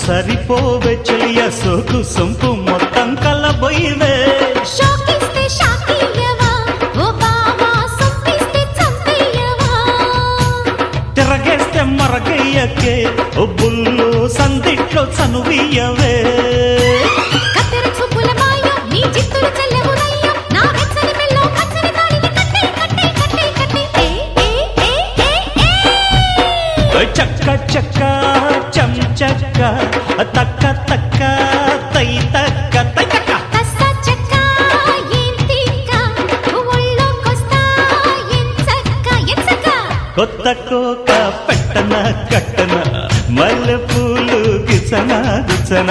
సరిపోవే చెలియ సోకు సొంపు మొత్తం కలబోయివే షాకిస్తే షాకియవా ఓ బావా సొంపిస్తే చంపేయవా తిరగేస్తే మరగయ్యకే ఓ బుల్లు సందిట్లో చనువియవే కత్తెర చూపుల మాయ నీ జిత్తులు చెల్లెవురయ్య నా వెచ్చని మెల్లో పచ్చని తాళిని కట్టే కట్టే కట్టే కట్టే ఏ చక్క చక్క చం చక్క తక్క తక్క తై తక్క తై తక్క కస్స చెక్క ఏం తిక్క ఒళ్ళోకొస్తా ఎంచక్క ఎంచక్క కొత్త కోక పెట్టన కట్టన మల్లె పూలు గిచన గిచన